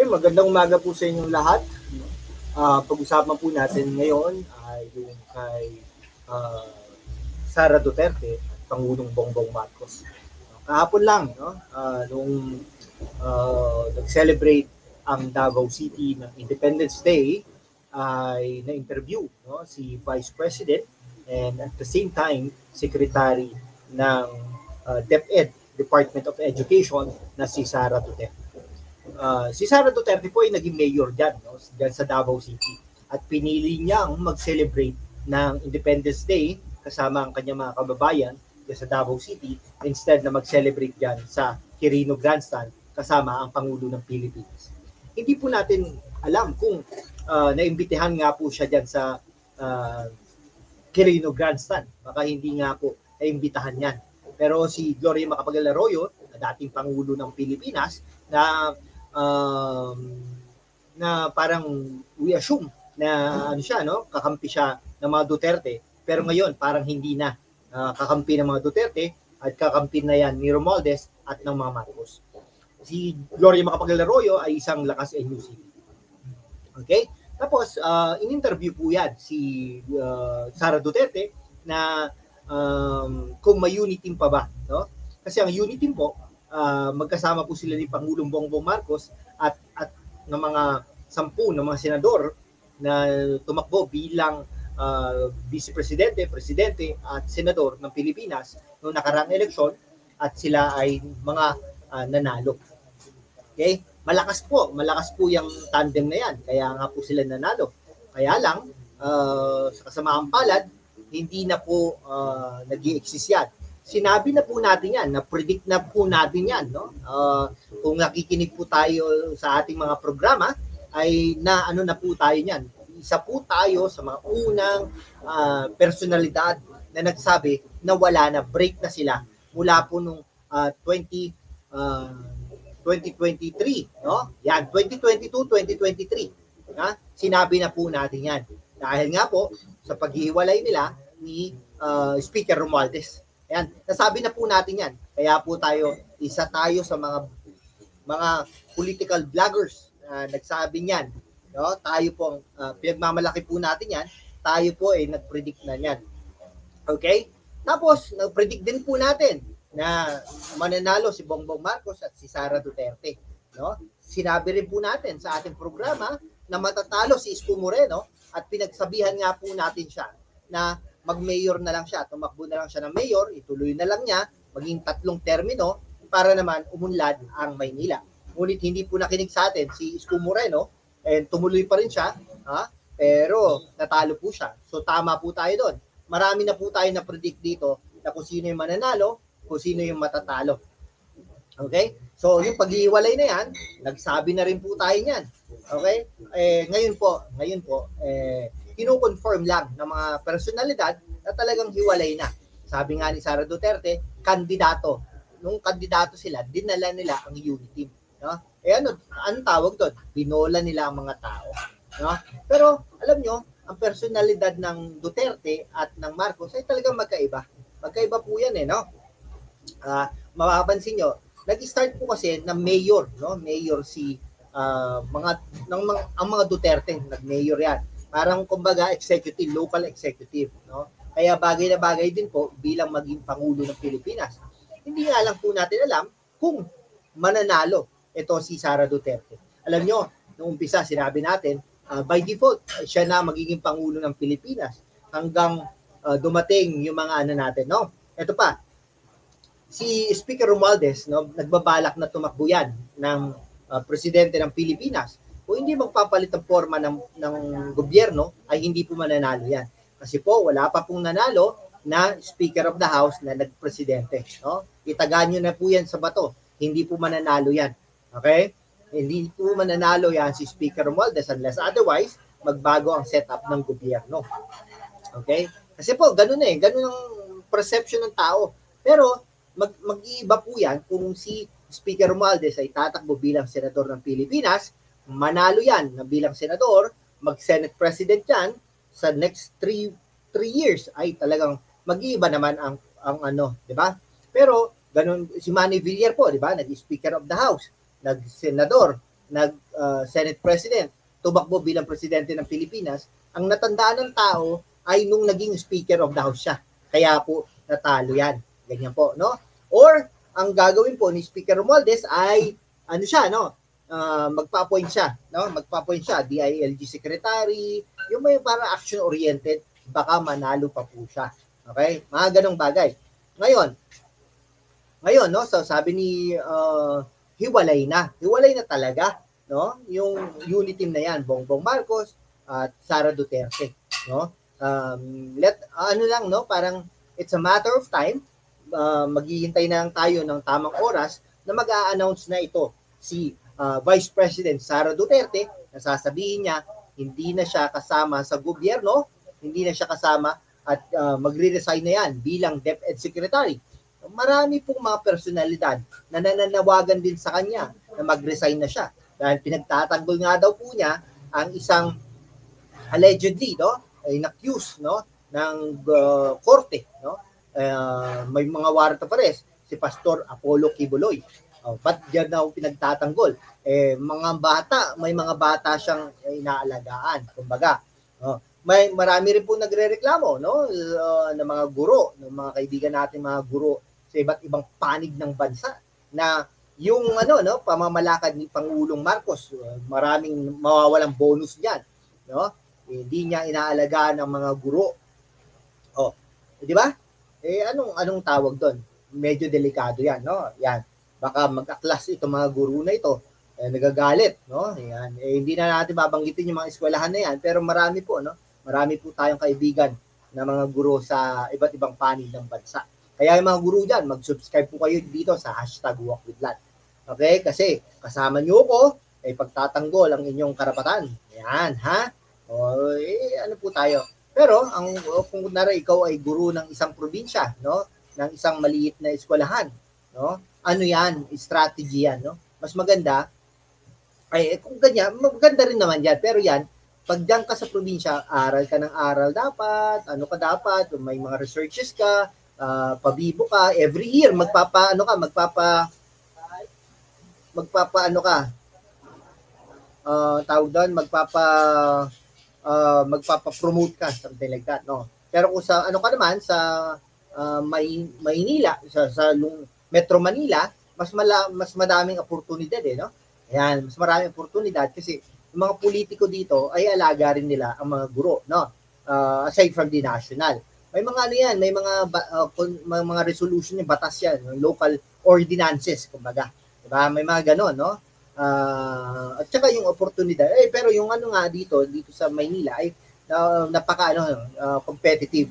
magandang umaga po sa inyong lahat. Pag-usapan po natin ngayon ay yung kay Sara Duterte at Pangulong Bongbong Marcos. Kahapon lang, nung nag-celebrate ang Davao City ng Independence Day, ay na-interview si Vice President and at the same time, Secretary ng DepEd, Department of Education, na si Sara Duterte. Si Sara Duterte po ay naging mayor dyan sa Davao City. At pinili niyang mag-celebrate ng Independence Day kasama ang kanyang mga kababayan sa Davao City instead na mag-celebrate dyan sa Quirino Grandstand kasama ang Pangulo ng Pilipinas. Hindi po natin alam kung naimbitahan nga po siya dyan sa Quirino Grandstand. Baka hindi nga po naimbitahan yan. Pero si Gloria Macapagal-Arroyo, dating Pangulo ng Pilipinas, na parang we assume na kakampi siya ng mga Duterte, pero ngayon parang hindi na kakampi ng mga Duterte at kakampi na yan ni Romualdez at ng mga Marcos. Si Gloria Macapagal-Arroyo ay isang lakas NUCP. Okay? Tapos in-interview po yan si Sara Duterte na kung may unity team pa ba, no? Kasi ang unity team po, magkasama po sila ni Pangulong Bongbong Marcos at ng mga 10 ng mga senador na tumakbo bilang vice presidente, presidente at senador ng Pilipinas noong nakaraang eleksyon at sila ay mga nanalo. Okay? Malakas po yung tandem na yan. Kaya nga po sila nanalo. Kaya lang, sa kasamaang palad, hindi na po nag-i-exist yan. Sinabi na po natin yan, na-predict na po natin yan. No? Kung nakikinig po tayo sa ating mga programa, ay na po tayo yan. Isa po tayo sa mga unang personalidad na nagsabi na wala na, break na sila mula po nung 2023. No? Yan, 2022-2023. Sinabi na po natin yan. Dahil nga po, sa paghihiwalay nila ni Speaker Romualdez. Ayan, nasabi na po natin yan. Kaya po isa tayo sa mga political vloggers na nagsabi niyan. No? Tayo po, pinagmamalaki po natin yan. Tayo po ay nag-predict na yan. Okay? Tapos, nag-predict din po natin na mananalo si Bongbong Marcos at si Sara Duterte. No? Sinabi rin po natin sa ating programa na matatalo si Isko Moreno at pinagsabihan nga po natin siya na mag-mayor na lang siya, tumakbo na lang siya ng mayor, ituloy na lang niya, maging 3 termino para naman umunlad ang Maynila. Ngunit hindi po nakinig sa atin si Isko Moreno, and tumuloy pa rin siya, pero natalo po siya. So tama po tayo doon. Marami na po tayo na-predict dito na kung sino yung mananalo, kung sino yung matatalo. Okay? So yung pag-iwalay na yan, nagsabi na rin po tayo niyan. Okay? Ngayon po, kino-confirm lang ng mga personalidad na talagang hiwalay na. Sabi nga ni Sara Duterte, kandidato. Nung kandidato sila, dinala nila ang unity team. No? Anong tawag doon? Binola nila ang mga tao. No? Pero alam nyo, ang personalidad ng Duterte at ng Marcos ay talagang magkaiba. Magkaiba po yan no? Mapapansin nyo, nag-start po kasi na mayor, no? Mayor si ang mga Duterte, nag-mayor yan. Parang kumbaga executive, local executive, no? Kaya bagay na bagay din po bilang maging Pangulo ng Pilipinas. Hindi nga lang po natin alam kung mananalo ito si Sara Duterte. Alam nyo, noong umpisa sinabi natin, by default, siya na magiging Pangulo ng Pilipinas hanggang dumating yung mga natin, no? Ito pa, si Speaker Romualdez, no, nagbabalak na tumakbo yan ng presidente ng Pilipinas. Kung hindi magpapalit ang forma ng gobyerno, ay hindi po mananalo yan. Kasi po, wala pa pong nanalo na Speaker of the House na nagpresidente. No? Itagaan nyo na po yan sa bato. Hindi po mananalo yan. Okay? Hindi po mananalo yan si Speaker Romualdez unless otherwise, magbago ang setup ng gobyerno. Okay? Kasi po, ganun ganun ang perception ng tao. Pero, mag-iiba po yan kung si Speaker Romualdez ay tatakbo bilang senador ng Pilipinas, manalo yan na bilang senador, mag-Senate President yan, sa next 3 years ay talagang mag-iiba naman ang di ba? Pero ganun si Manny Villar po, di ba? Nag-Speaker of the House, nag-senador, Senate President, tumakbo bilang presidente ng Pilipinas, ang natandaan ng tao ay nung naging Speaker of the House siya. Kaya po natalo yan. Ganyan po, no? Or ang gagawin po ni Speaker Romualdez ay ano siya, no? Magpa-appoint siya, no? Magpa-appoint siya, DILG Secretary, yung may para action-oriented, baka manalo pa po siya. Okay? Mga ganong bagay. Ngayon, no, so sabi ni hiwalay na talaga, no? Yung unit team na yan, Bongbong Marcos at Sara Duterte, no? Ano lang, no? Parang it's a matter of time. Maghihintay na lang tayo ng tamang oras na mag-a-announce na ito si Vice President Sara Duterte, na sasabihin niya hindi na siya kasama sa gobyerno, hindi na siya kasama at magre-resign na yan bilang DepEd Secretary. Marami pong mga personalidad na nananawagan din sa kanya na mag-resign na siya. Dahil pinagtatanggol nga daw po niya ang isang allegedly, no, ay na-accuse, no, ng korte, no. May mga warrant of arrest si Pastor Apollo Kibuloy. Ba't diyan daw pinagtatanggol? Mga bata, may mga bata siyang inaalagaan, kumbaga. May marami rin po nagrereklamo, no, ng mga guro, ng mga kaibigan natin mga guro sa iba't ibang panig ng bansa na yung ano, no, pamamalakad ni Pangulong Marcos, maraming mawawalang bonus diyan, no? Hindi niya inaalagaan ng mga guro. Di ba? Anong tawag doon? Medyo delikado 'yan, no? Yan. Baka mag-aklas itong mga guro na ito. Nagagalit, no? Yan. Hindi na natin babanggitin yung mga eskwelahan na 'yan, pero marami po, no? Marami po tayong kaibigan na mga guro sa iba't ibang panig ng bansa. Kaya yung mga guro dyan, mag-subscribe po kayo dito sa #WalkWithLad. Okay? Kasi kasama nyo ko, pagtatanggol ang inyong karapatan. Yan, ha? Ano po tayo? Pero kung kunwari ikaw ay guro ng isang probinsya, no? Ng isang maliit na eskwelahan, no? Ano yan? Strategy yan, no? Mas maganda, kung ganyan, maganda rin naman yan. Pero yan, pag diyan ka sa probinsya, aral ka ng aral dapat, ano ka dapat, may mga researches ka, pabibo ka, every year magpapa-promote ka, something like that, no? Pero kung sa ano ka naman sa Maynila, sa Metro Manila, mas madaming oportunidad no? Ayan, mas maraming oportunidad kasi yung mga politiko dito ay alaga rin nila ang mga guro, no? Aside from the national. May mga ano yan, may mga resolution yung batas yan, yung local ordinances, kumbaga. Diba? May mga ganon, no? At saka yung oportunidad. Pero yung ano nga dito sa Maynila ay napaka competitive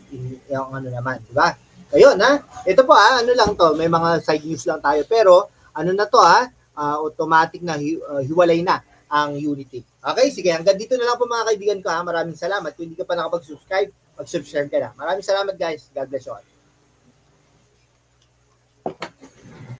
yung ano naman, diba? Ayun, ha? Ito po, ano lang to, may mga side news lang tayo, pero ano na to, automatic na hiwalay na ang unity. Okay, sige, hanggang dito na lang po mga kaibigan ko, Maraming salamat. Kung hindi ka pa nakapag-subscribe, mag-subscribe ka na. Maraming salamat guys. God bless you all.